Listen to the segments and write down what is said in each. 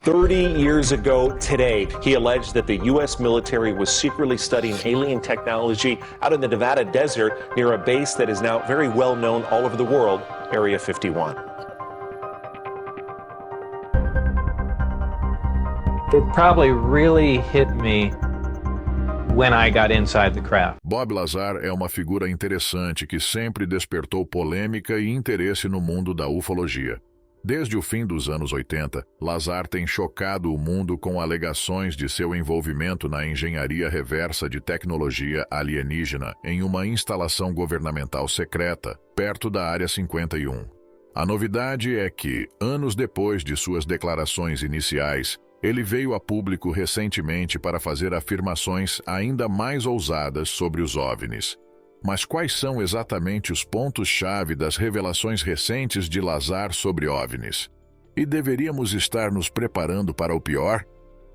30 years ago today, he alleged that the U.S. military was secretly studying alien technology out in the Nevada desert near a base that is now very well known all over the world, Area 51. It probably really hit me when I got inside the craft. Bob Lazar é uma figura interessante que sempre despertou polêmica e interesse no mundo da ufologia. Desde o fim dos anos 80, Lazar tem chocado o mundo com alegações de seu envolvimento na engenharia reversa de tecnologia alienígena em uma instalação governamental secreta, perto da Área 51. A novidade é que, anos depois de suas declarações iniciais, ele veio a público recentemente para fazer afirmações ainda mais ousadas sobre os OVNIs. Mas quais são exatamente os pontos-chave das revelações recentes de Lazar sobre OVNIs? E deveríamos estar nos preparando para o pior?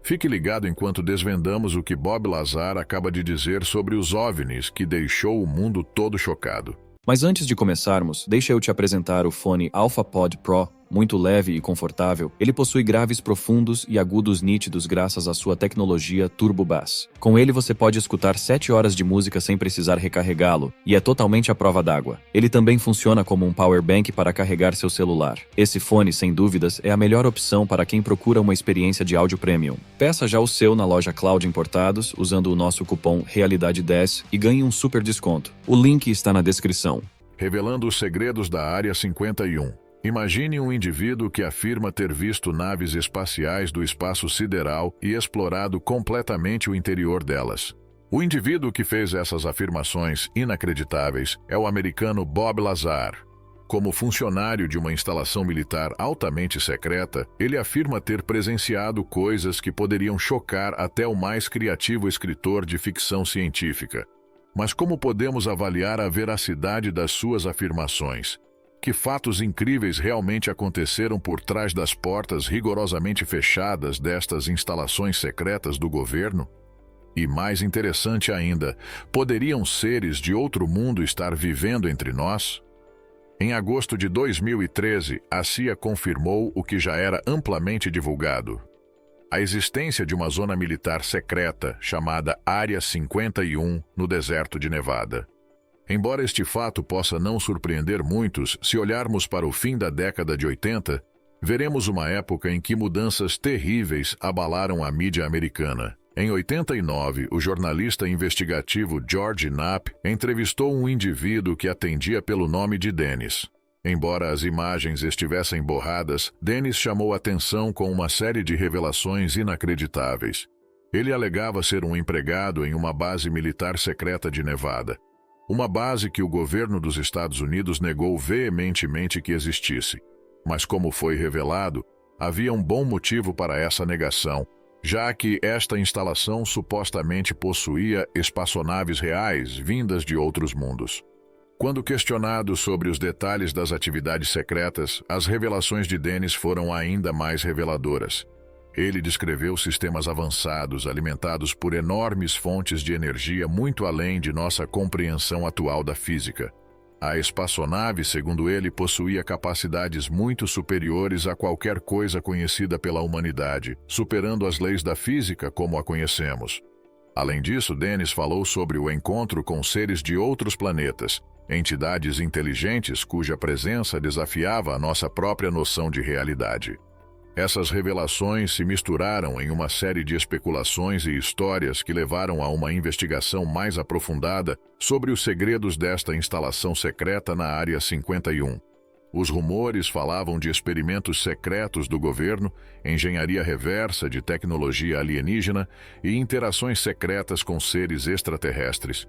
Fique ligado enquanto desvendamos o que Bob Lazar acaba de dizer sobre os OVNIs que deixou o mundo todo chocado. Mas antes de começarmos, deixa eu te apresentar o fone AlphaPod Pro. Muito leve e confortável, ele possui graves profundos e agudos nítidos graças à sua tecnologia Turbo Bass. Com ele você pode escutar 7 horas de música sem precisar recarregá-lo, e é totalmente à prova d'água. Ele também funciona como um power bank para carregar seu celular. Esse fone, sem dúvidas, é a melhor opção para quem procura uma experiência de áudio premium. Peça já o seu na loja Cloud Importados, usando o nosso cupom Realidade10 e ganhe um super desconto. O link está na descrição. Revelando os segredos da Área 51. Imagine um indivíduo que afirma ter visto naves espaciais do espaço sideral e explorado completamente o interior delas. O indivíduo que fez essas afirmações inacreditáveis é o americano Bob Lazar. Como funcionário de uma instalação militar altamente secreta, ele afirma ter presenciado coisas que poderiam chocar até o mais criativo escritor de ficção científica. Mas como podemos avaliar a veracidade das suas afirmações? Que fatos incríveis realmente aconteceram por trás das portas rigorosamente fechadas destas instalações secretas do governo? E mais interessante ainda, poderiam seres de outro mundo estar vivendo entre nós? Em agosto de 2013, a CIA confirmou o que já era amplamente divulgado: a existência de uma zona militar secreta chamada Área 51 no deserto de Nevada. Embora este fato possa não surpreender muitos, se olharmos para o fim da década de 80, veremos uma época em que mudanças terríveis abalaram a mídia americana. Em 89, o jornalista investigativo George Knapp entrevistou um indivíduo que atendia pelo nome de Dennis. Embora as imagens estivessem borradas, Dennis chamou atenção com uma série de revelações inacreditáveis. Ele alegava ser um empregado em uma base militar secreta de Nevada. Uma base que o governo dos Estados Unidos negou veementemente que existisse. Mas como foi revelado, havia um bom motivo para essa negação, já que esta instalação supostamente possuía espaçonaves reais vindas de outros mundos. Quando questionado sobre os detalhes das atividades secretas, as revelações de Dennis foram ainda mais reveladoras. Ele descreveu sistemas avançados, alimentados por enormes fontes de energia muito além de nossa compreensão atual da física. A espaçonave, segundo ele, possuía capacidades muito superiores a qualquer coisa conhecida pela humanidade, superando as leis da física como a conhecemos. Além disso, Dennis falou sobre o encontro com seres de outros planetas, entidades inteligentes cuja presença desafiava a nossa própria noção de realidade. Essas revelações se misturaram em uma série de especulações e histórias que levaram a uma investigação mais aprofundada sobre os segredos desta instalação secreta na Área 51. Os rumores falavam de experimentos secretos do governo, engenharia reversa de tecnologia alienígena e interações secretas com seres extraterrestres.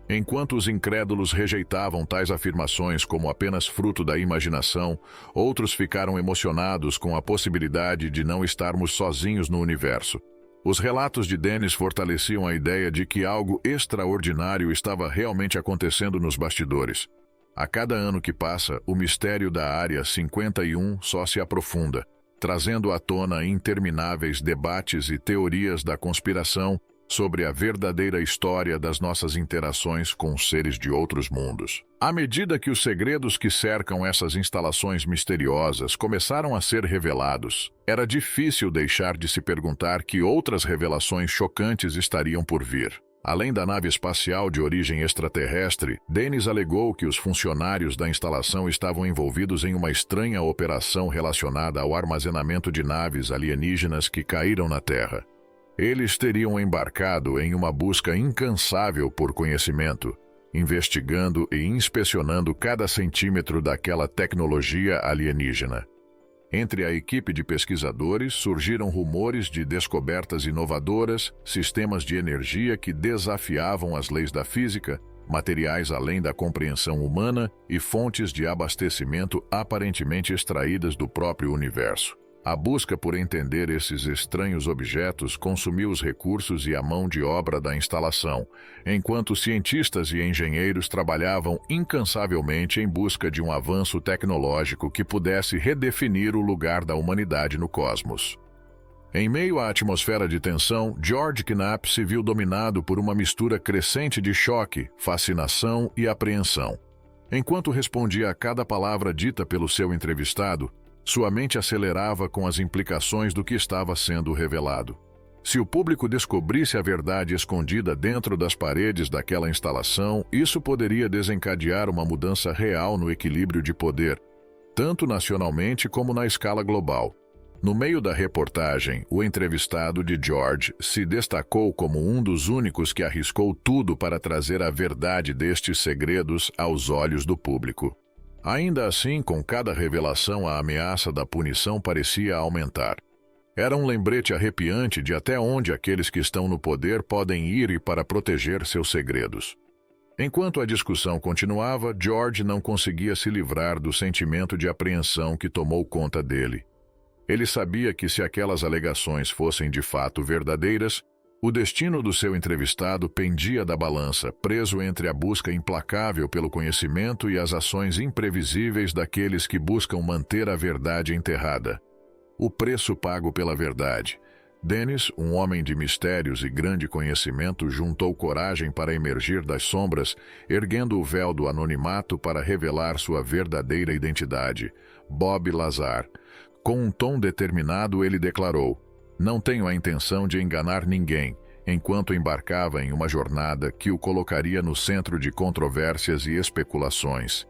Enquanto os incrédulos rejeitavam tais afirmações como apenas fruto da imaginação, outros ficaram emocionados com a possibilidade de não estarmos sozinhos no universo. Os relatos de Dennis fortaleciam a ideia de que algo extraordinário estava realmente acontecendo nos bastidores. A cada ano que passa, o mistério da Área 51 só se aprofunda, trazendo à tona intermináveis debates e teorias da conspiração sobre a verdadeira história das nossas interações com seres de outros mundos. À medida que os segredos que cercam essas instalações misteriosas começaram a ser revelados, era difícil deixar de se perguntar que outras revelações chocantes estariam por vir. Além da nave espacial de origem extraterrestre, Dennis alegou que os funcionários da instalação estavam envolvidos em uma estranha operação relacionada ao armazenamento de naves alienígenas que caíram na Terra. Eles teriam embarcado em uma busca incansável por conhecimento, investigando e inspecionando cada centímetro daquela tecnologia alienígena. Entre a equipe de pesquisadores surgiram rumores de descobertas inovadoras, sistemas de energia que desafiavam as leis da física, materiais além da compreensão humana e fontes de abastecimento aparentemente extraídas do próprio universo. A busca por entender esses estranhos objetos consumiu os recursos e a mão de obra da instalação, enquanto cientistas e engenheiros trabalhavam incansavelmente em busca de um avanço tecnológico que pudesse redefinir o lugar da humanidade no cosmos. Em meio à atmosfera de tensão, George Knapp se viu dominado por uma mistura crescente de choque, fascinação e apreensão. Enquanto respondia a cada palavra dita pelo seu entrevistado, sua mente acelerava com as implicações do que estava sendo revelado. Se o público descobrisse a verdade escondida dentro das paredes daquela instalação, isso poderia desencadear uma mudança real no equilíbrio de poder, tanto nacionalmente como na escala global. No meio da reportagem, o entrevistado de George se destacou como um dos únicos que arriscou tudo para trazer a verdade destes segredos aos olhos do público. Ainda assim, com cada revelação, a ameaça da punição parecia aumentar. Era um lembrete arrepiante de até onde aqueles que estão no poder podem ir para proteger seus segredos. Enquanto a discussão continuava, George não conseguia se livrar do sentimento de apreensão que tomou conta dele. Ele sabia que se aquelas alegações fossem de fato verdadeiras, o destino do seu entrevistado pendia da balança, preso entre a busca implacável pelo conhecimento e as ações imprevisíveis daqueles que buscam manter a verdade enterrada. O preço pago pela verdade. Dennis, um homem de mistérios e grande conhecimento, juntou coragem para emergir das sombras, erguendo o véu do anonimato para revelar sua verdadeira identidade, Bob Lazar. Com um tom determinado, ele declarou: "Não tenho a intenção de enganar ninguém", enquanto embarcava em uma jornada que o colocaria no centro de controvérsias e especulações.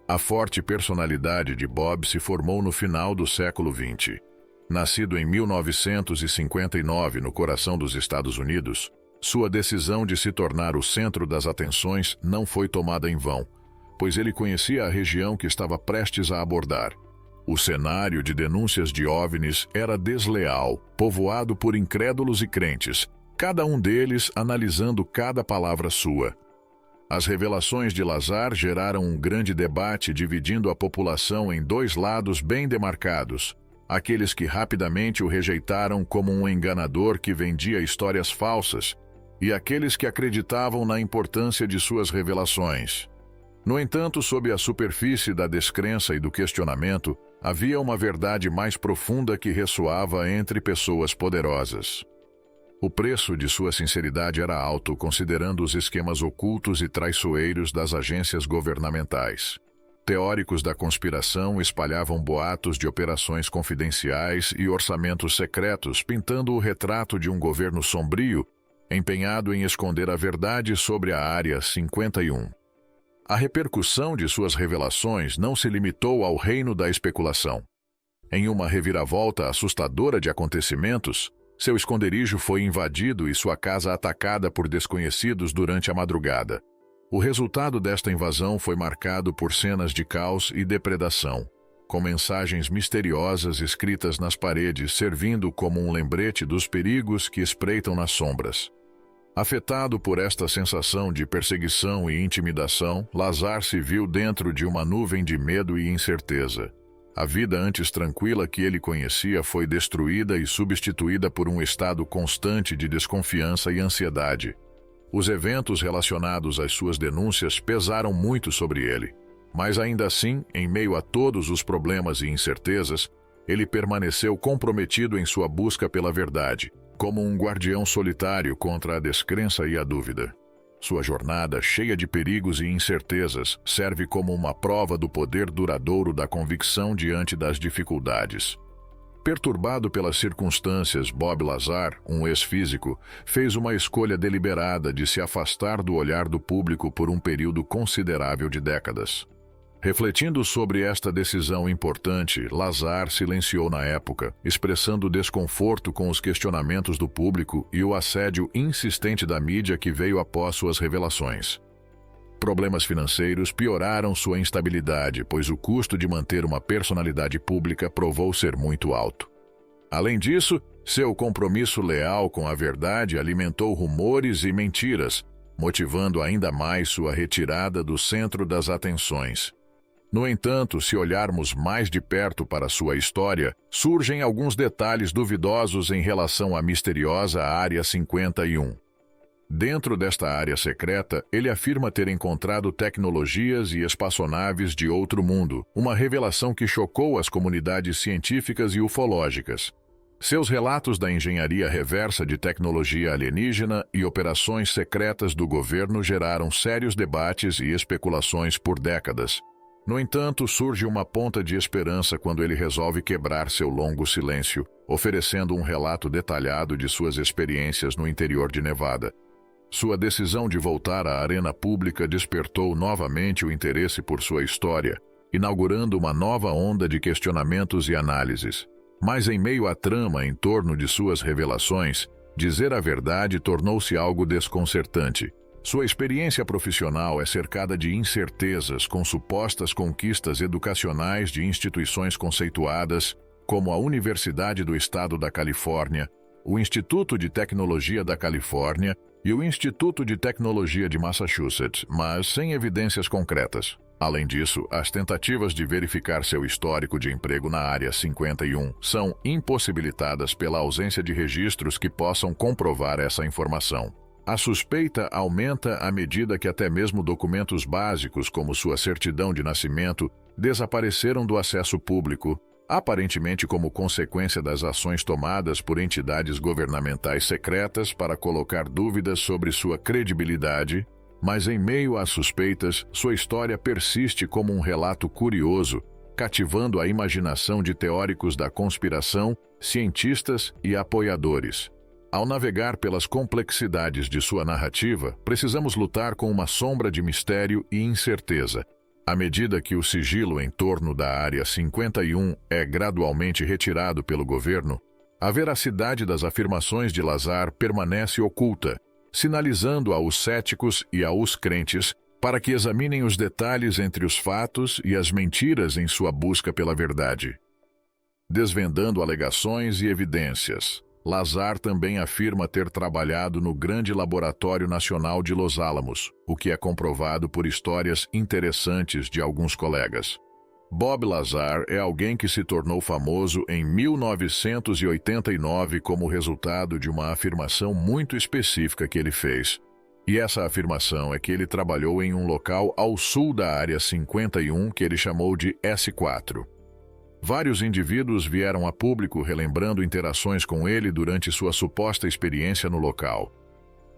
A forte personalidade de Bob se formou no final do século XX. Nascido em 1959 no coração dos Estados Unidos, sua decisão de se tornar o centro das atenções não foi tomada em vão, pois ele conhecia a região que estava prestes a abordar. O cenário de denúncias de OVNIs era desleal, povoado por incrédulos e crentes, cada um deles analisando cada palavra sua. As revelações de Lazar geraram um grande debate, dividindo a população em dois lados bem demarcados: aqueles que rapidamente o rejeitaram como um enganador que vendia histórias falsas, e aqueles que acreditavam na importância de suas revelações. No entanto, sob a superfície da descrença e do questionamento, havia uma verdade mais profunda que ressoava entre pessoas poderosas. O preço de sua sinceridade era alto, considerando os esquemas ocultos e traiçoeiros das agências governamentais. Teóricos da conspiração espalhavam boatos de operações confidenciais e orçamentos secretos, pintando o retrato de um governo sombrio, empenhado em esconder a verdade sobre a Área 51. A repercussão de suas revelações não se limitou ao reino da especulação. Em uma reviravolta assustadora de acontecimentos, seu esconderijo foi invadido e sua casa atacada por desconhecidos durante a madrugada. O resultado desta invasão foi marcado por cenas de caos e depredação, com mensagens misteriosas escritas nas paredes servindo como um lembrete dos perigos que espreitam nas sombras. Afetado por esta sensação de perseguição e intimidação, Lazar se viu dentro de uma nuvem de medo e incerteza. A vida antes tranquila que ele conhecia foi destruída e substituída por um estado constante de desconfiança e ansiedade. Os eventos relacionados às suas denúncias pesaram muito sobre ele, mas ainda assim, em meio a todos os problemas e incertezas, ele permaneceu comprometido em sua busca pela verdade, como um guardião solitário contra a descrença e a dúvida. Sua jornada, cheia de perigos e incertezas, serve como uma prova do poder duradouro da convicção diante das dificuldades. Perturbado pelas circunstâncias, Bob Lazar, um ex-físico, fez uma escolha deliberada de se afastar do olhar do público por um período considerável de décadas. Refletindo sobre esta decisão importante, Lazar silenciou na época, expressando desconforto com os questionamentos do público e o assédio insistente da mídia que veio após suas revelações. Problemas financeiros pioraram sua instabilidade, pois o custo de manter uma personalidade pública provou ser muito alto. Além disso, seu compromisso leal com a verdade alimentou rumores e mentiras, motivando ainda mais sua retirada do centro das atenções. No entanto, se olharmos mais de perto para sua história, surgem alguns detalhes duvidosos em relação à misteriosa Área 51. Dentro desta área secreta, ele afirma ter encontrado tecnologias e espaçonaves de outro mundo, uma revelação que chocou as comunidades científicas e ufológicas. Seus relatos da engenharia reversa de tecnologia alienígena e operações secretas do governo geraram sérios debates e especulações por décadas. No entanto, surge uma ponta de esperança quando ele resolve quebrar seu longo silêncio, oferecendo um relato detalhado de suas experiências no interior de Nevada. Sua decisão de voltar à arena pública despertou novamente o interesse por sua história, inaugurando uma nova onda de questionamentos e análises. Mas em meio à trama em torno de suas revelações, dizer a verdade tornou-se algo desconcertante. Sua experiência profissional é cercada de incertezas com supostas conquistas educacionais de instituições conceituadas, como a Universidade do Estado da Califórnia, o Instituto de Tecnologia da Califórnia e o Instituto de Tecnologia de Massachusetts, mas sem evidências concretas. Além disso, as tentativas de verificar seu histórico de emprego na Área 51 são impossibilitadas pela ausência de registros que possam comprovar essa informação. A suspeita aumenta à medida que até mesmo documentos básicos, como sua certidão de nascimento, desapareceram do acesso público, aparentemente como consequência das ações tomadas por entidades governamentais secretas para colocar dúvidas sobre sua credibilidade, mas em meio às suspeitas, sua história persiste como um relato curioso, cativando a imaginação de teóricos da conspiração, cientistas e apoiadores. Ao navegar pelas complexidades de sua narrativa, precisamos lutar com uma sombra de mistério e incerteza. À medida que o sigilo em torno da Área 51 é gradualmente retirado pelo governo, a veracidade das afirmações de Lazar permanece oculta, sinalizando aos céticos e aos crentes para que examinem os detalhes entre os fatos e as mentiras em sua busca pela verdade. Desvendando alegações e evidências, Lazar também afirma ter trabalhado no Grande Laboratório Nacional de Los Alamos, o que é comprovado por histórias interessantes de alguns colegas. Bob Lazar é alguém que se tornou famoso em 1989 como resultado de uma afirmação muito específica que ele fez. E essa afirmação é que ele trabalhou em um local ao sul da Área 51 que ele chamou de S4. Vários indivíduos vieram a público relembrando interações com ele durante sua suposta experiência no local.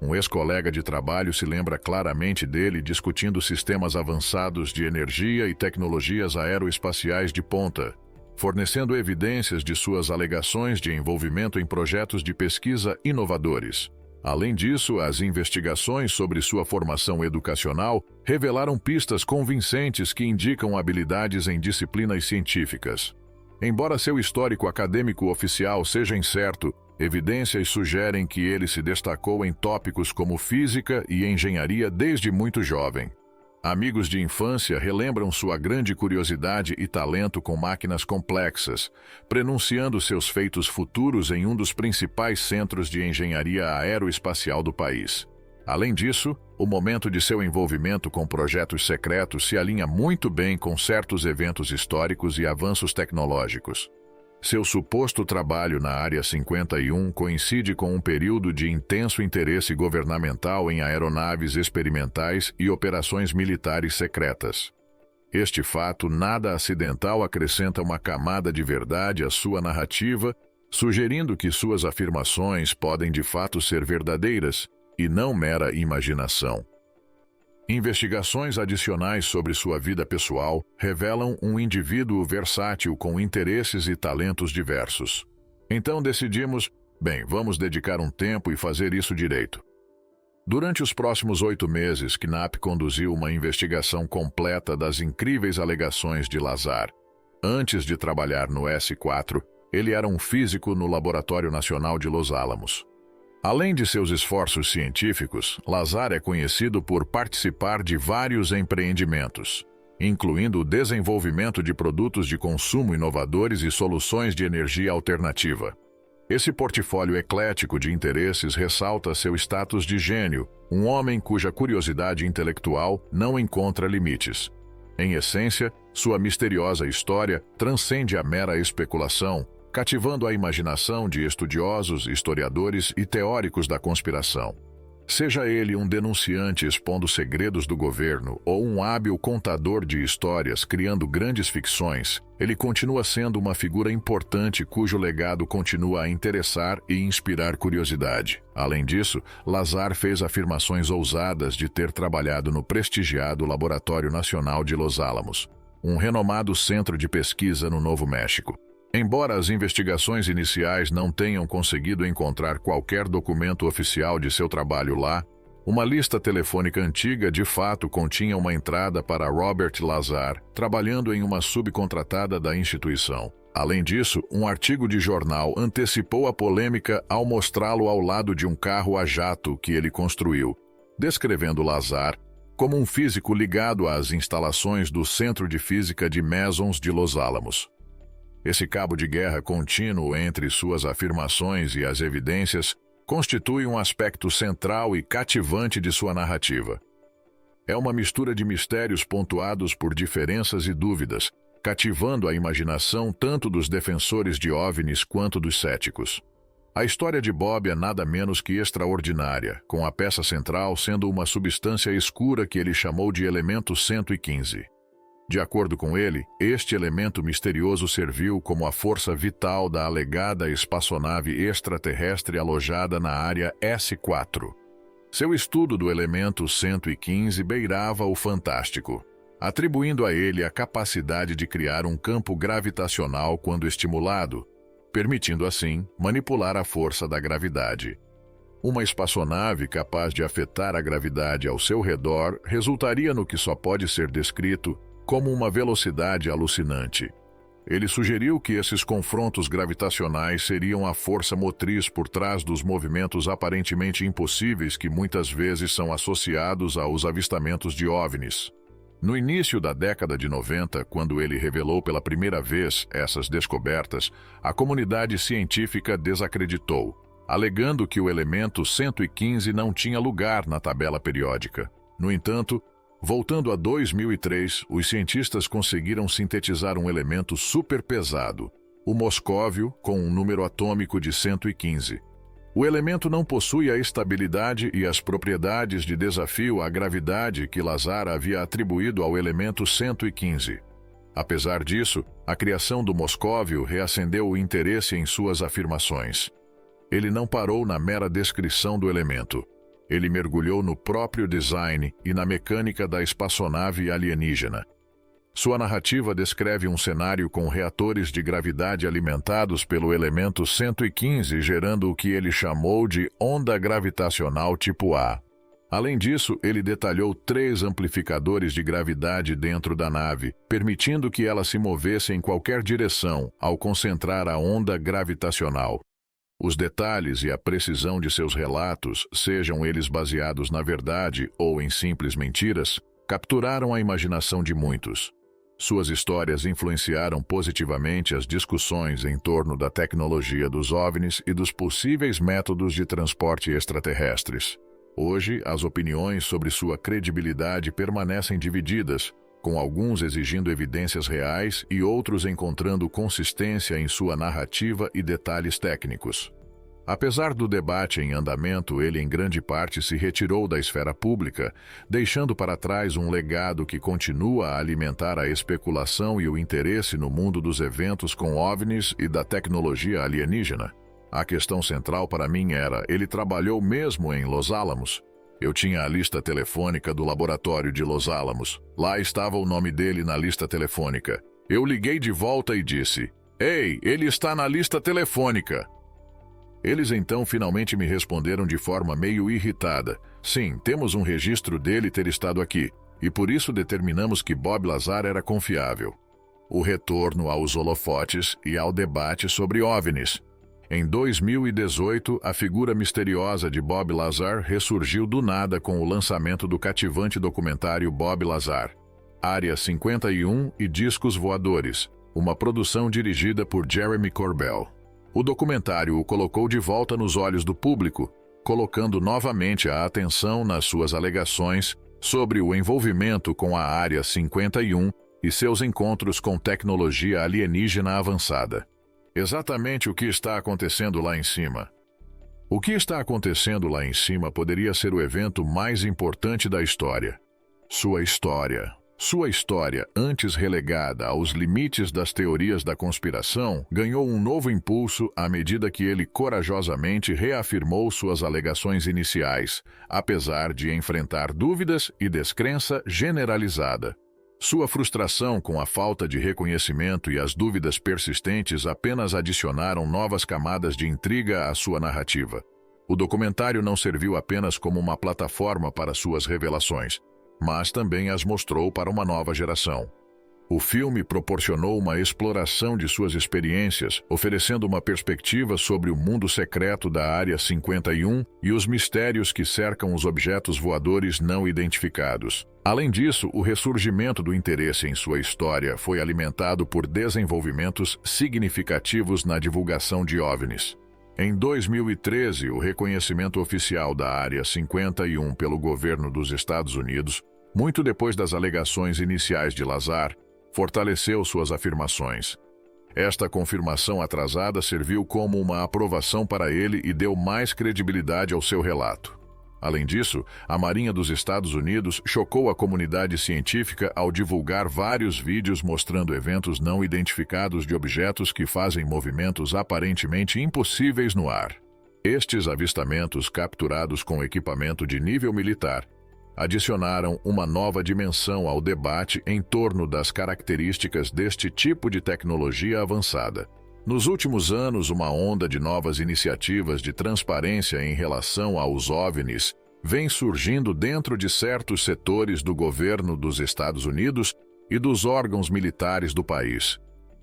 Um ex-colega de trabalho se lembra claramente dele discutindo sistemas avançados de energia e tecnologias aeroespaciais de ponta, fornecendo evidências de suas alegações de envolvimento em projetos de pesquisa inovadores. Além disso, as investigações sobre sua formação educacional revelaram pistas convincentes que indicam habilidades em disciplinas científicas. Embora seu histórico acadêmico oficial seja incerto, evidências sugerem que ele se destacou em tópicos como física e engenharia desde muito jovem. Amigos de infância relembram sua grande curiosidade e talento com máquinas complexas, prenunciando seus feitos futuros em um dos principais centros de engenharia aeroespacial do país. Além disso, o momento de seu envolvimento com projetos secretos se alinha muito bem com certos eventos históricos e avanços tecnológicos. Seu suposto trabalho na Área 51 coincide com um período de intenso interesse governamental em aeronaves experimentais e operações militares secretas. Este fato nada acidental acrescenta uma camada de verdade à sua narrativa sugerindo que suas afirmações podem de fato ser verdadeiras e não mera imaginação. Investigações adicionais sobre sua vida pessoal revelam um indivíduo versátil com interesses e talentos diversos. Então decidimos, vamos dedicar um tempo e fazer isso direito. Durante os próximos 8 meses, Knapp conduziu uma investigação completa das incríveis alegações de Lazar. Antes de trabalhar no S4, ele era um físico no Laboratório Nacional de Los Alamos. Além de seus esforços científicos, Lazar é conhecido por participar de vários empreendimentos, incluindo o desenvolvimento de produtos de consumo inovadores e soluções de energia alternativa. Esse portfólio eclético de interesses ressalta seu status de gênio, um homem cuja curiosidade intelectual não encontra limites. Em essência, sua misteriosa história transcende a mera especulação, cativando a imaginação de estudiosos, historiadores e teóricos da conspiração. Seja ele um denunciante expondo segredos do governo ou um hábil contador de histórias criando grandes ficções, ele continua sendo uma figura importante cujo legado continua a interessar e inspirar curiosidade. Além disso, Lazar fez afirmações ousadas de ter trabalhado no prestigiado Laboratório Nacional de Los Alamos, um renomado centro de pesquisa no Novo México. Embora as investigações iniciais não tenham conseguido encontrar qualquer documento oficial de seu trabalho lá, uma lista telefônica antiga de fato continha uma entrada para Robert Lazar, trabalhando em uma subcontratada da instituição. Além disso, um artigo de jornal antecipou a polêmica ao mostrá-lo ao lado de um carro a jato que ele construiu, descrevendo Lazar como um físico ligado às instalações do Centro de Física de Mesons de Los Alamos. Esse cabo de guerra contínuo entre suas afirmações e as evidências constitui um aspecto central e cativante de sua narrativa. É uma mistura de mistérios pontuados por diferenças e dúvidas, cativando a imaginação tanto dos defensores de OVNIs quanto dos céticos. A história de Bob é nada menos que extraordinária, com a peça central sendo uma substância escura que ele chamou de elemento 115. De acordo com ele, este elemento misterioso serviu como a força vital da alegada espaçonave extraterrestre alojada na área S4. Seu estudo do elemento 115 beirava o fantástico, atribuindo a ele a capacidade de criar um campo gravitacional quando estimulado, permitindo assim manipular a força da gravidade. Uma espaçonave capaz de afetar a gravidade ao seu redor resultaria no que só pode ser descrito como uma velocidade alucinante. Ele sugeriu que esses confrontos gravitacionais seriam a força motriz por trás dos movimentos aparentemente impossíveis que muitas vezes são associados aos avistamentos de OVNIs. No início da década de 90, quando ele revelou pela primeira vez essas descobertas, a comunidade científica desacreditou, alegando que o elemento 115 não tinha lugar na tabela periódica. No entanto, voltando a 2003, os cientistas conseguiram sintetizar um elemento superpesado, o moscóvio, com um número atômico de 115. O elemento não possui a estabilidade e as propriedades de desafio à gravidade que Lazar havia atribuído ao elemento 115. Apesar disso, a criação do moscóvio reacendeu o interesse em suas afirmações. Ele não parou na mera descrição do elemento. Ele mergulhou no próprio design e na mecânica da espaçonave alienígena. Sua narrativa descreve um cenário com reatores de gravidade alimentados pelo elemento 115, gerando o que ele chamou de onda gravitacional tipo A. Além disso, ele detalhou 3 amplificadores de gravidade dentro da nave, permitindo que ela se movesse em qualquer direção ao concentrar a onda gravitacional. Os detalhes e a precisão de seus relatos, sejam eles baseados na verdade ou em simples mentiras, capturaram a imaginação de muitos. Suas histórias influenciaram positivamente as discussões em torno da tecnologia dos OVNIs e dos possíveis métodos de transporte extraterrestres. Hoje, as opiniões sobre sua credibilidade permanecem divididas, com alguns exigindo evidências reais e outros encontrando consistência em sua narrativa e detalhes técnicos. Apesar do debate em andamento, ele em grande parte se retirou da esfera pública, deixando para trás um legado que continua a alimentar a especulação e o interesse no mundo dos eventos com OVNIs e da tecnologia alienígena. A questão central para mim era: ele trabalhou mesmo em Los Alamos? Eu tinha a lista telefônica do laboratório de Los Alamos. Lá estava o nome dele na lista telefônica. Eu liguei de volta e disse: "Ei, ele está na lista telefônica." Eles então finalmente me responderam de forma meio irritada: "Sim, temos um registro dele ter estado aqui, e por isso determinamos que Bob Lazar era confiável." O retorno aos holofotes e ao debate sobre OVNIs. Em 2018, a figura misteriosa de Bob Lazar ressurgiu do nada com o lançamento do cativante documentário Bob Lazar, Área 51 e Discos Voadores, uma produção dirigida por Jeremy Corbell. O documentário o colocou de volta nos olhos do público, colocando novamente a atenção nas suas alegações sobre o envolvimento com a Área 51 e seus encontros com tecnologia alienígena avançada. Exatamente o que está acontecendo lá em cima. O que está acontecendo lá em cima poderia ser o evento mais importante da história. Sua história, antes relegada aos limites das teorias da conspiração, ganhou um novo impulso à medida que ele corajosamente reafirmou suas alegações iniciais, apesar de enfrentar dúvidas e descrença generalizada. Sua frustração com a falta de reconhecimento e as dúvidas persistentes apenas adicionaram novas camadas de intriga à sua narrativa. O documentário não serviu apenas como uma plataforma para suas revelações, mas também as mostrou para uma nova geração. O filme proporcionou uma exploração de suas experiências, oferecendo uma perspectiva sobre o mundo secreto da Área 51 e os mistérios que cercam os objetos voadores não identificados. Além disso, o ressurgimento do interesse em sua história foi alimentado por desenvolvimentos significativos na divulgação de OVNIs. Em 2013, o reconhecimento oficial da Área 51 pelo governo dos Estados Unidos, muito depois das alegações iniciais de Lazar, fortaleceu suas afirmações. Esta confirmação atrasada serviu como uma aprovação para ele e deu mais credibilidade ao seu relato. Além disso, a Marinha dos Estados Unidos chocou a comunidade científica ao divulgar vários vídeos mostrando eventos não identificados de objetos que fazem movimentos aparentemente impossíveis no ar. Estes avistamentos, capturados com equipamento de nível militar, adicionaram uma nova dimensão ao debate em torno das características deste tipo de tecnologia avançada. Nos últimos anos, uma onda de novas iniciativas de transparência em relação aos OVNIs vem surgindo dentro de certos setores do governo dos Estados Unidos e dos órgãos militares do país.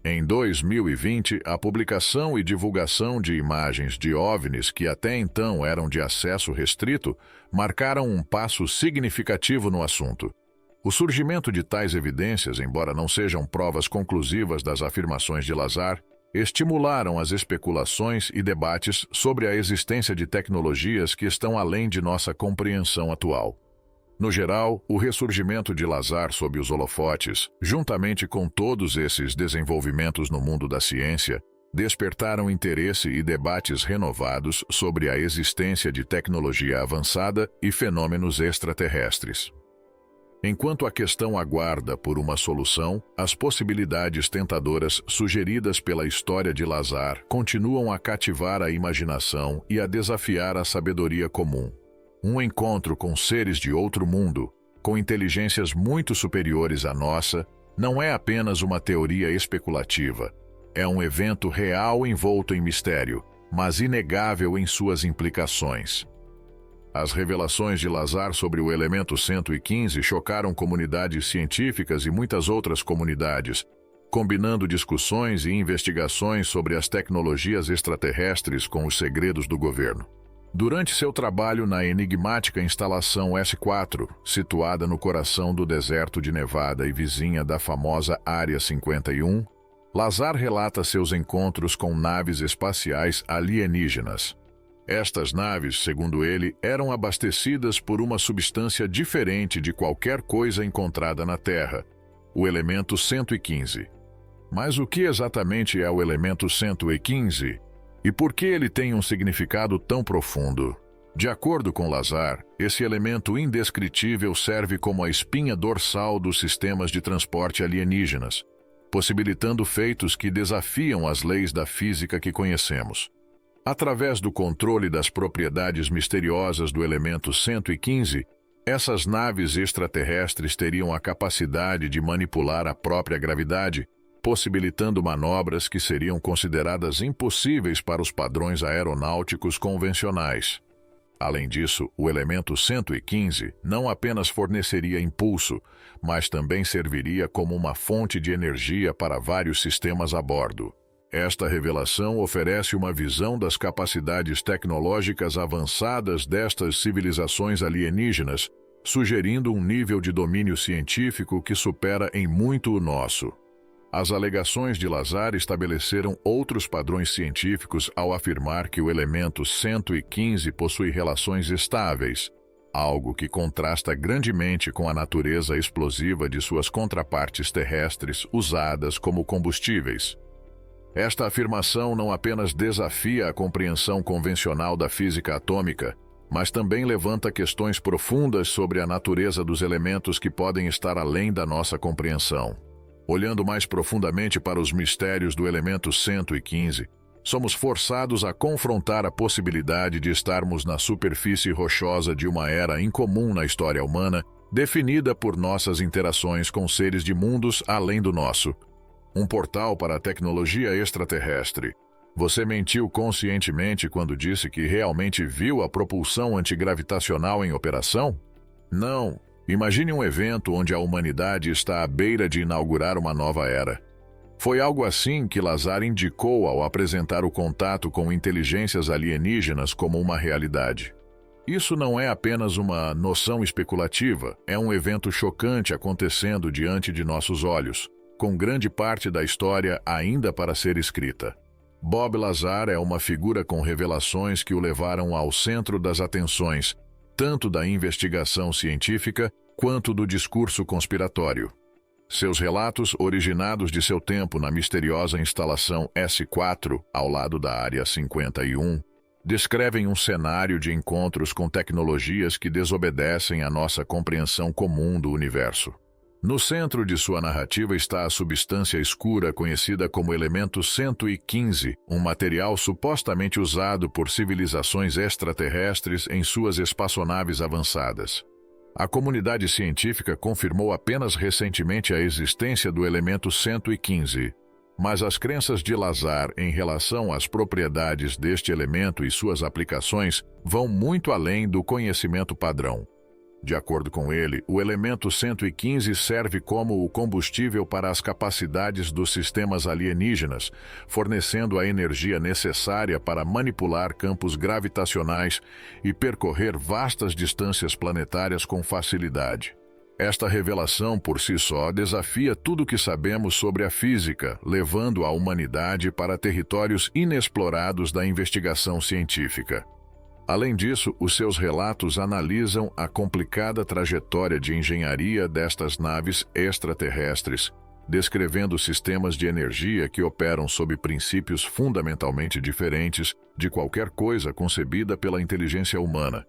Em 2020, a publicação e divulgação de imagens de OVNIs que até então eram de acesso restrito marcaram um passo significativo no assunto. O surgimento de tais evidências, embora não sejam provas conclusivas das afirmações de Lazar, estimularam as especulações e debates sobre a existência de tecnologias que estão além de nossa compreensão atual. No geral, o ressurgimento de Lazar sob os holofotes, juntamente com todos esses desenvolvimentos no mundo da ciência, despertaram interesse e debates renovados sobre a existência de tecnologia avançada e fenômenos extraterrestres. Enquanto a questão aguarda por uma solução, as possibilidades tentadoras sugeridas pela história de Lazar continuam a cativar a imaginação e a desafiar a sabedoria comum. Um encontro com seres de outro mundo, com inteligências muito superiores à nossa, não é apenas uma teoria especulativa. É um evento real envolto em mistério, mas inegável em suas implicações. As revelações de Lazar sobre o elemento 115 chocaram comunidades científicas e muitas outras comunidades, combinando discussões e investigações sobre as tecnologias extraterrestres com os segredos do governo. Durante seu trabalho na enigmática instalação S4, situada no coração do deserto de Nevada e vizinha da famosa Área 51, Lazar relata seus encontros com naves espaciais alienígenas. Estas naves, segundo ele, eram abastecidas por uma substância diferente de qualquer coisa encontrada na Terra, o elemento 115. Mas o que exatamente é o elemento 115? E por que ele tem um significado tão profundo? De acordo com Lazar, esse elemento indescritível serve como a espinha dorsal dos sistemas de transporte alienígenas, possibilitando feitos que desafiam as leis da física que conhecemos. Através do controle das propriedades misteriosas do elemento 115, essas naves extraterrestres teriam a capacidade de manipular a própria gravidade, possibilitando manobras que seriam consideradas impossíveis para os padrões aeronáuticos convencionais. Além disso, o elemento 115 não apenas forneceria impulso, mas também serviria como uma fonte de energia para vários sistemas a bordo. Esta revelação oferece uma visão das capacidades tecnológicas avançadas destas civilizações alienígenas, sugerindo um nível de domínio científico que supera em muito o nosso. As alegações de Lazar estabeleceram outros padrões científicos ao afirmar que o elemento 115 possui relações estáveis, algo que contrasta grandemente com a natureza explosiva de suas contrapartes terrestres usadas como combustíveis. Esta afirmação não apenas desafia a compreensão convencional da física atômica, mas também levanta questões profundas sobre a natureza dos elementos que podem estar além da nossa compreensão. Olhando mais profundamente para os mistérios do elemento 115, somos forçados a confrontar a possibilidade de estarmos na superfície rochosa de uma era incomum na história humana, definida por nossas interações com seres de mundos além do nosso. Um portal para a tecnologia extraterrestre. Você mentiu conscientemente quando disse que realmente viu a propulsão antigravitacional em operação? Não. Imagine um evento onde a humanidade está à beira de inaugurar uma nova era. Foi algo assim que Lazar indicou ao apresentar o contato com inteligências alienígenas como uma realidade. Isso não é apenas uma noção especulativa, é um evento chocante acontecendo diante de nossos olhos, com grande parte da história ainda para ser escrita. Bob Lazar é uma figura com revelações que o levaram ao centro das atenções, tanto da investigação científica quanto do discurso conspiratório. Seus relatos, originados de seu tempo na misteriosa instalação S4, ao lado da Área 51, descrevem um cenário de encontros com tecnologias que desobedecem à nossa compreensão comum do universo. No centro de sua narrativa está a substância escura conhecida como elemento 115, um material supostamente usado por civilizações extraterrestres em suas espaçonaves avançadas. A comunidade científica confirmou apenas recentemente a existência do elemento 115, mas as crenças de Lazar em relação às propriedades deste elemento e suas aplicações vão muito além do conhecimento padrão. De acordo com ele, o elemento 115 serve como o combustível para as capacidades dos sistemas alienígenas, fornecendo a energia necessária para manipular campos gravitacionais e percorrer vastas distâncias planetárias com facilidade. Esta revelação por si só desafia tudo o que sabemos sobre a física, levando a humanidade para territórios inexplorados da investigação científica. Além disso, os seus relatos analisam a complicada trajetória de engenharia destas naves extraterrestres, descrevendo sistemas de energia que operam sob princípios fundamentalmente diferentes de qualquer coisa concebida pela inteligência humana.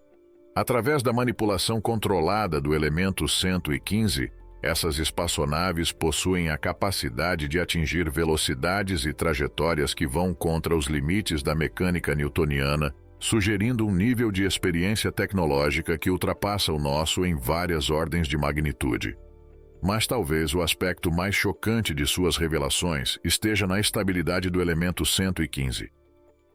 Através da manipulação controlada do elemento 115, essas espaçonaves possuem a capacidade de atingir velocidades e trajetórias que vão contra os limites da mecânica newtoniana, sugerindo um nível de experiência tecnológica que ultrapassa o nosso em várias ordens de magnitude. Mas talvez o aspecto mais chocante de suas revelações esteja na estabilidade do elemento 115.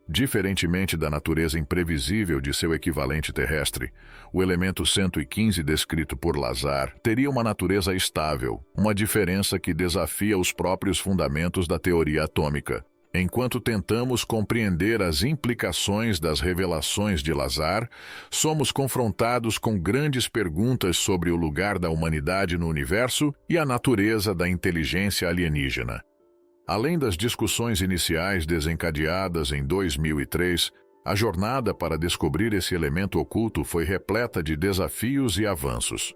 Diferentemente da natureza imprevisível de seu equivalente terrestre, o elemento 115 descrito por Lazar teria uma natureza estável, uma diferença que desafia os próprios fundamentos da teoria atômica. Enquanto tentamos compreender as implicações das revelações de Lazar, somos confrontados com grandes perguntas sobre o lugar da humanidade no universo e a natureza da inteligência alienígena. Além das discussões iniciais desencadeadas em 2003, a jornada para descobrir esse elemento oculto foi repleta de desafios e avanços.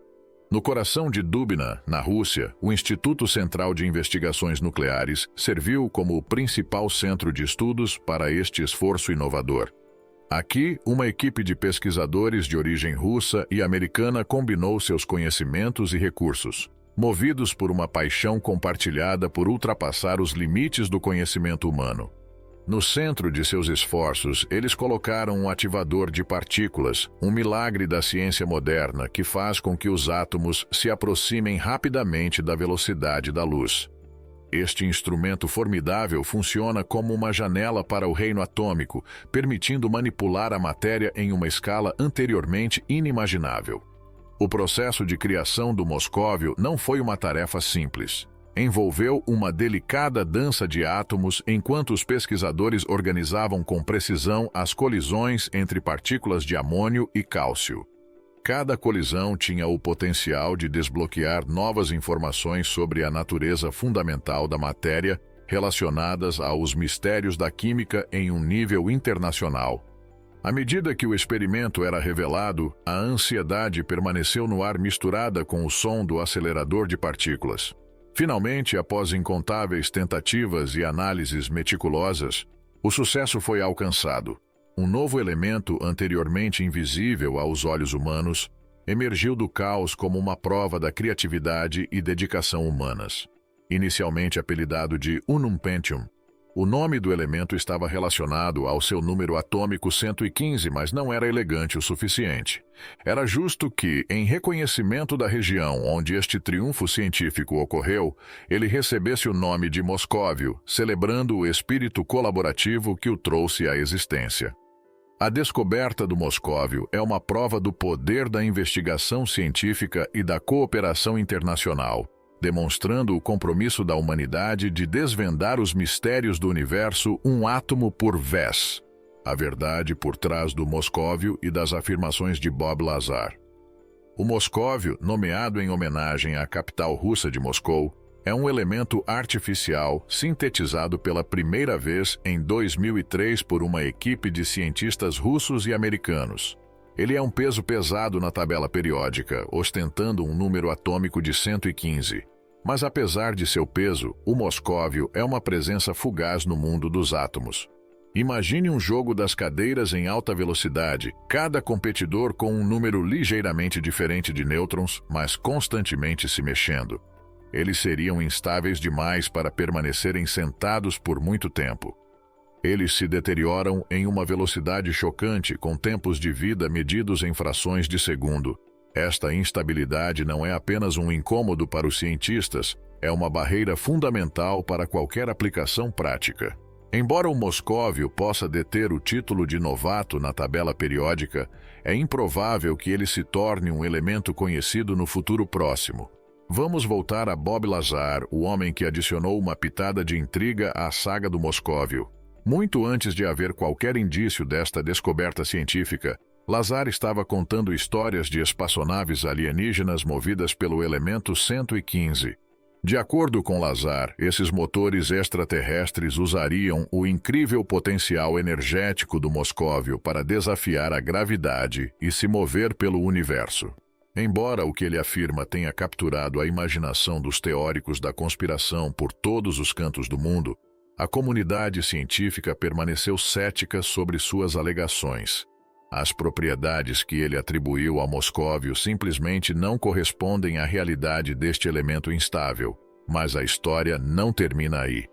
No coração de Dubna, na Rússia, o Instituto Central de Investigações Nucleares serviu como o principal centro de estudos para este esforço inovador. Aqui, uma equipe de pesquisadores de origem russa e americana combinou seus conhecimentos e recursos, movidos por uma paixão compartilhada por ultrapassar os limites do conhecimento humano. No centro de seus esforços, eles colocaram um ativador de partículas, um milagre da ciência moderna que faz com que os átomos se aproximem rapidamente da velocidade da luz. Este instrumento formidável funciona como uma janela para o reino atômico, permitindo manipular a matéria em uma escala anteriormente inimaginável. O processo de criação do Moscóvio não foi uma tarefa simples. Envolveu uma delicada dança de átomos enquanto os pesquisadores organizavam com precisão as colisões entre partículas de amônio e cálcio. Cada colisão tinha o potencial de desbloquear novas informações sobre a natureza fundamental da matéria relacionadas aos mistérios da química em um nível internacional. À medida que o experimento era revelado, a ansiedade permaneceu no ar misturada com o som do acelerador de partículas. Finalmente, após incontáveis tentativas e análises meticulosas, o sucesso foi alcançado. Um novo elemento anteriormente invisível aos olhos humanos emergiu do caos como uma prova da criatividade e dedicação humanas. Inicialmente apelidado de Unum Pentium, o nome do elemento estava relacionado ao seu número atômico 115, mas não era elegante o suficiente. Era justo que, em reconhecimento da região onde este triunfo científico ocorreu, ele recebesse o nome de Moscóvio, celebrando o espírito colaborativo que o trouxe à existência. A descoberta do Moscóvio é uma prova do poder da investigação científica e da cooperação internacional, demonstrando o compromisso da humanidade de desvendar os mistérios do universo um átomo por vez. A verdade por trás do Moscóvio e das afirmações de Bob Lazar. O Moscóvio, nomeado em homenagem à capital russa de Moscou, é um elemento artificial sintetizado pela primeira vez em 2003 por uma equipe de cientistas russos e americanos. Ele é um peso pesado na tabela periódica, ostentando um número atômico de 115. Mas apesar de seu peso, o Moscóvio é uma presença fugaz no mundo dos átomos. Imagine um jogo das cadeiras em alta velocidade, cada competidor com um número ligeiramente diferente de nêutrons, mas constantemente se mexendo. Eles seriam instáveis demais para permanecerem sentados por muito tempo. Eles se deterioram em uma velocidade chocante, com tempos de vida medidos em frações de segundo. Esta instabilidade não é apenas um incômodo para os cientistas, é uma barreira fundamental para qualquer aplicação prática. Embora o Moscóvio possa deter o título de novato na tabela periódica, é improvável que ele se torne um elemento conhecido no futuro próximo. Vamos voltar a Bob Lazar, o homem que adicionou uma pitada de intriga à saga do Moscóvio. Muito antes de haver qualquer indício desta descoberta científica, Lazar estava contando histórias de espaçonaves alienígenas movidas pelo elemento 115. De acordo com Lazar, esses motores extraterrestres usariam o incrível potencial energético do Moscóvio para desafiar a gravidade e se mover pelo universo. Embora o que ele afirma tenha capturado a imaginação dos teóricos da conspiração por todos os cantos do mundo, a comunidade científica permaneceu cética sobre suas alegações. As propriedades que ele atribuiu ao Moscóvio simplesmente não correspondem à realidade deste elemento instável, mas a história não termina aí.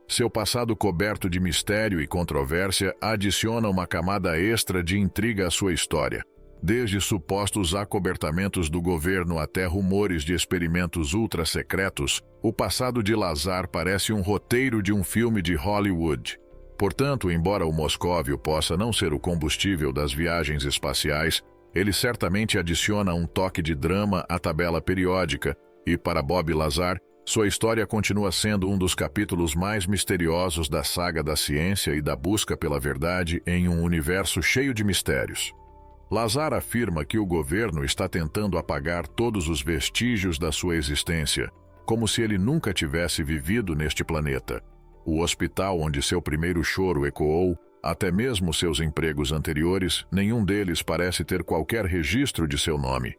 Seu passado coberto de mistério e controvérsia adiciona uma camada extra de intriga à sua história. Desde supostos acobertamentos do governo até rumores de experimentos ultra-secretos, o passado de Lazar parece um roteiro de um filme de Hollywood. Portanto, embora o Moscóvio possa não ser o combustível das viagens espaciais, ele certamente adiciona um toque de drama à tabela periódica, e para Bob Lazar, sua história continua sendo um dos capítulos mais misteriosos da saga da ciência e da busca pela verdade em um universo cheio de mistérios. Lazar afirma que o governo está tentando apagar todos os vestígios da sua existência, como se ele nunca tivesse vivido neste planeta. O hospital onde seu primeiro choro ecoou, até mesmo seus empregos anteriores, nenhum deles parece ter qualquer registro de seu nome.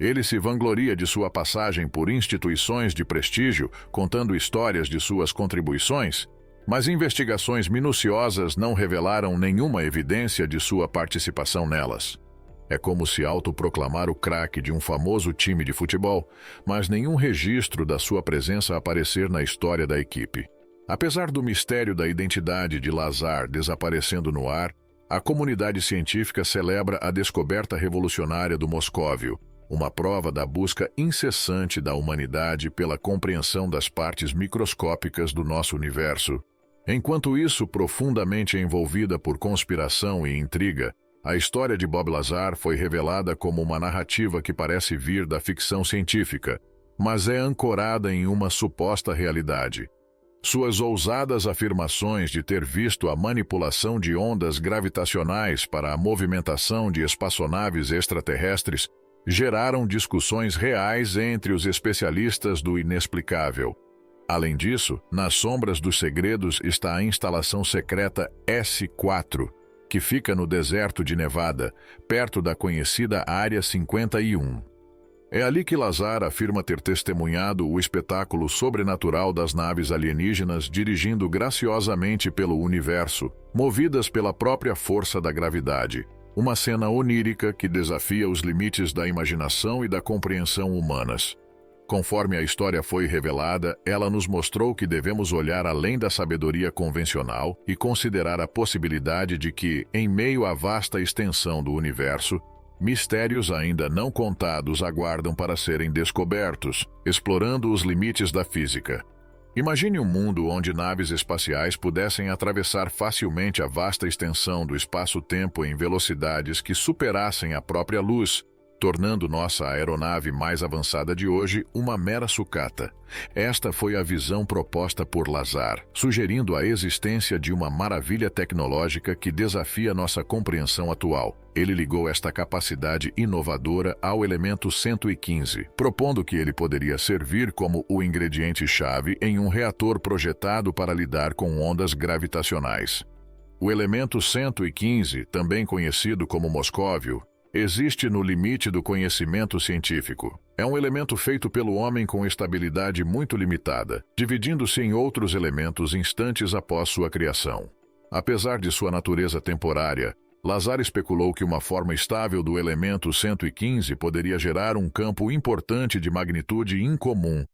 Ele se vangloria de sua passagem por instituições de prestígio, contando histórias de suas contribuições, mas investigações minuciosas não revelaram nenhuma evidência de sua participação nelas. É como se autoproclamar o craque de um famoso time de futebol, mas nenhum registro da sua presença aparecer na história da equipe. Apesar do mistério da identidade de Lazar desaparecendo no ar, a comunidade científica celebra a descoberta revolucionária do Moscóvio, uma prova da busca incessante da humanidade pela compreensão das partes microscópicas do nosso universo. Enquanto isso, profundamente envolvida por conspiração e intriga, a história de Bob Lazar foi revelada como uma narrativa que parece vir da ficção científica, mas é ancorada em uma suposta realidade. Suas ousadas afirmações de ter visto a manipulação de ondas gravitacionais para a movimentação de espaçonaves extraterrestres geraram discussões reais entre os especialistas do inexplicável. Além disso, nas sombras dos segredos está a instalação secreta S4, que fica no deserto de Nevada, perto da conhecida Área 51. É ali que Lazar afirma ter testemunhado o espetáculo sobrenatural das naves alienígenas dirigindo graciosamente pelo universo, movidas pela própria força da gravidade. Uma cena onírica que desafia os limites da imaginação e da compreensão humanas. Conforme a história foi revelada, ela nos mostrou que devemos olhar além da sabedoria convencional e considerar a possibilidade de que, em meio à vasta extensão do universo, mistérios ainda não contados aguardam para serem descobertos, explorando os limites da física. Imagine um mundo onde naves espaciais pudessem atravessar facilmente a vasta extensão do espaço-tempo em velocidades que superassem a própria luz, tornando nossa aeronave mais avançada de hoje uma mera sucata. Esta foi a visão proposta por Lazar, sugerindo a existência de uma maravilha tecnológica que desafia nossa compreensão atual. Ele ligou esta capacidade inovadora ao elemento 115, propondo que ele poderia servir como o ingrediente-chave em um reator projetado para lidar com ondas gravitacionais. O elemento 115, também conhecido como Moscóvio, existe no limite do conhecimento científico. É um elemento feito pelo homem com estabilidade muito limitada, dividindo-se em outros elementos instantes após sua criação. Apesar de sua natureza temporária, Lazar especulou que uma forma estável do elemento 115 poderia gerar um campo importante de magnitude incomum,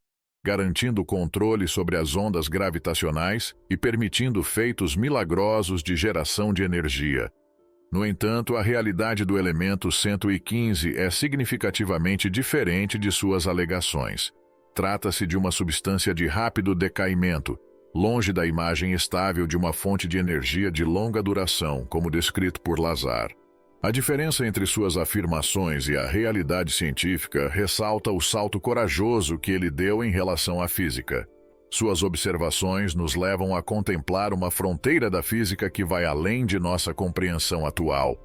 garantindo controle sobre as ondas gravitacionais e permitindo feitos milagrosos de geração de energia. No entanto, a realidade do elemento 115 é significativamente diferente de suas alegações. Trata-se de uma substância de rápido decaimento, longe da imagem estável de uma fonte de energia de longa duração, como descrito por Lazar. A diferença entre suas afirmações e a realidade científica ressalta o salto corajoso que ele deu em relação à física. Suas observações nos levam a contemplar uma fronteira da física que vai além de nossa compreensão atual.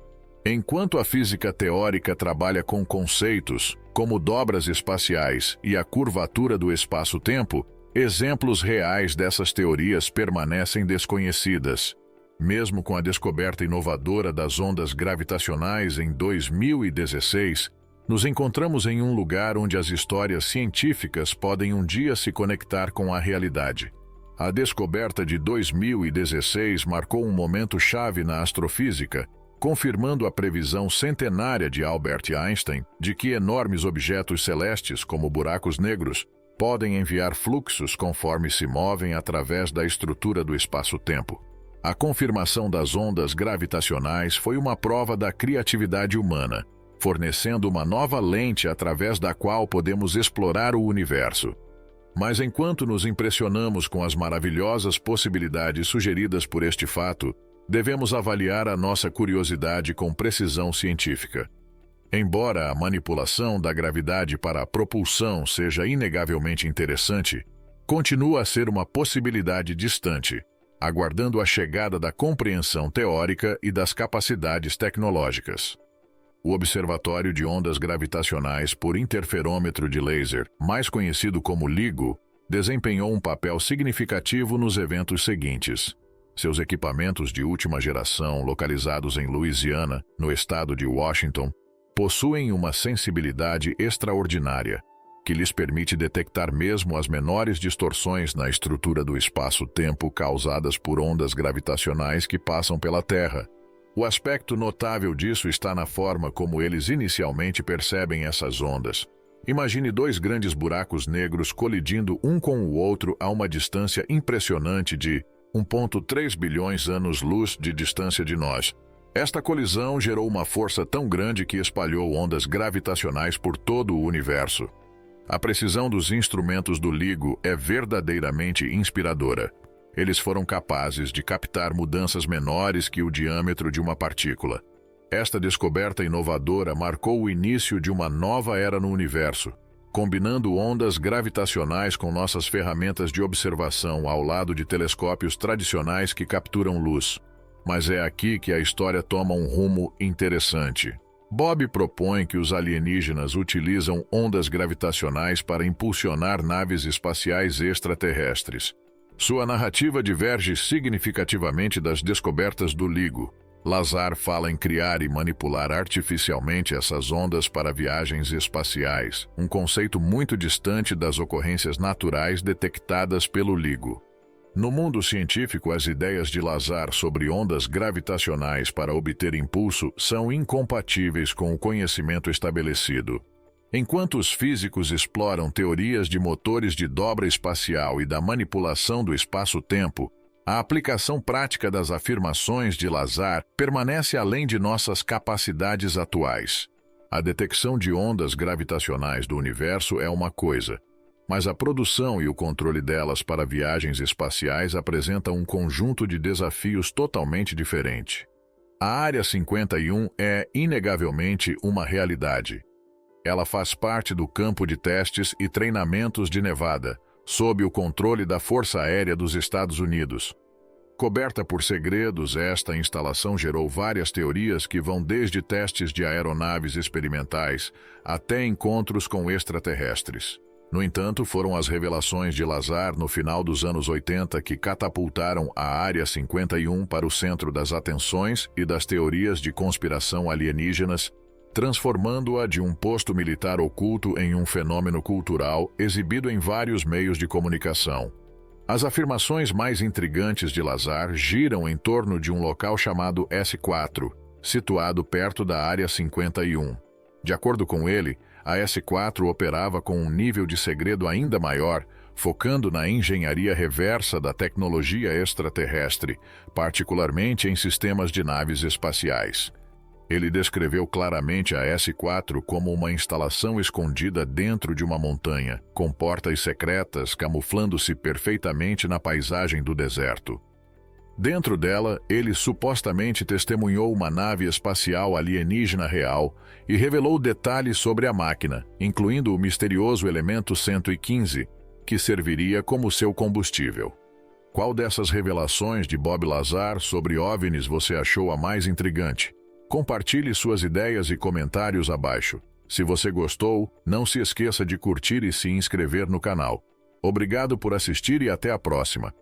Enquanto a física teórica trabalha com conceitos, como dobras espaciais e a curvatura do espaço-tempo, exemplos reais dessas teorias permanecem desconhecidas. Mesmo com a descoberta inovadora das ondas gravitacionais em 2016, nos encontramos em um lugar onde as histórias científicas podem um dia se conectar com a realidade. A descoberta de 2016 marcou um momento-chave na astrofísica, confirmando a previsão centenária de Albert Einstein de que enormes objetos celestes, como buracos negros, podem enviar fluxos conforme se movem através da estrutura do espaço-tempo. A confirmação das ondas gravitacionais foi uma prova da criatividade humana, fornecendo uma nova lente através da qual podemos explorar o universo. Mas enquanto nos impressionamos com as maravilhosas possibilidades sugeridas por este fato, devemos avaliar a nossa curiosidade com precisão científica. Embora a manipulação da gravidade para a propulsão seja inegavelmente interessante, continua a ser uma possibilidade distante, aguardando a chegada da compreensão teórica e das capacidades tecnológicas. O Observatório de Ondas Gravitacionais por Interferômetro de Laser, mais conhecido como LIGO, desempenhou um papel significativo nos eventos seguintes. Seus equipamentos de última geração, localizados em Louisiana, no estado de Washington, possuem uma sensibilidade extraordinária, que lhes permite detectar mesmo as menores distorções na estrutura do espaço-tempo causadas por ondas gravitacionais que passam pela Terra. O aspecto notável disso está na forma como eles inicialmente percebem essas ondas. Imagine dois grandes buracos negros colidindo um com o outro a uma distância impressionante de 1,3 bilhões anos-luz de distância de nós. Esta colisão gerou uma força tão grande que espalhou ondas gravitacionais por todo o universo. A precisão dos instrumentos do LIGO é verdadeiramente inspiradora. Eles foram capazes de captar mudanças menores que o diâmetro de uma partícula. Esta descoberta inovadora marcou o início de uma nova era no universo, combinando ondas gravitacionais com nossas ferramentas de observação ao lado de telescópios tradicionais que capturam luz. Mas é aqui que a história toma um rumo interessante. Bob propõe que os alienígenas utilizam ondas gravitacionais para impulsionar naves espaciais extraterrestres. Sua narrativa diverge significativamente das descobertas do LIGO. Lazar fala em criar e manipular artificialmente essas ondas para viagens espaciais, um conceito muito distante das ocorrências naturais detectadas pelo LIGO. No mundo científico, as ideias de Lazar sobre ondas gravitacionais para obter impulso são incompatíveis com o conhecimento estabelecido. Enquanto os físicos exploram teorias de motores de dobra espacial e da manipulação do espaço-tempo, a aplicação prática das afirmações de Lazar permanece além de nossas capacidades atuais. A detecção de ondas gravitacionais do universo é uma coisa, mas a produção e o controle delas para viagens espaciais apresentam um conjunto de desafios totalmente diferente. A Área 51 é, inegavelmente, uma realidade. Ela faz parte do campo de testes e treinamentos de Nevada, sob o controle da Força Aérea dos Estados Unidos. Coberta por segredos, esta instalação gerou várias teorias que vão desde testes de aeronaves experimentais até encontros com extraterrestres. No entanto, foram as revelações de Lazar no final dos anos 80 que catapultaram a Área 51 para o centro das atenções e das teorias de conspiração alienígenas, transformando-a de um posto militar oculto em um fenômeno cultural exibido em vários meios de comunicação. As afirmações mais intrigantes de Lazar giram em torno de um local chamado S4, situado perto da Área 51. De acordo com ele, a S4 operava com um nível de segredo ainda maior, focando na engenharia reversa da tecnologia extraterrestre, particularmente em sistemas de naves espaciais. Ele descreveu claramente a S4 como uma instalação escondida dentro de uma montanha, com portas secretas camuflando-se perfeitamente na paisagem do deserto. Dentro dela, ele supostamente testemunhou uma nave espacial alienígena real e revelou detalhes sobre a máquina, incluindo o misterioso elemento 115, que serviria como seu combustível. Qual dessas revelações de Bob Lazar sobre OVNIs você achou a mais intrigante? Compartilhe suas ideias e comentários abaixo. Se você gostou, não se esqueça de curtir e se inscrever no canal. Obrigado por assistir e até a próxima.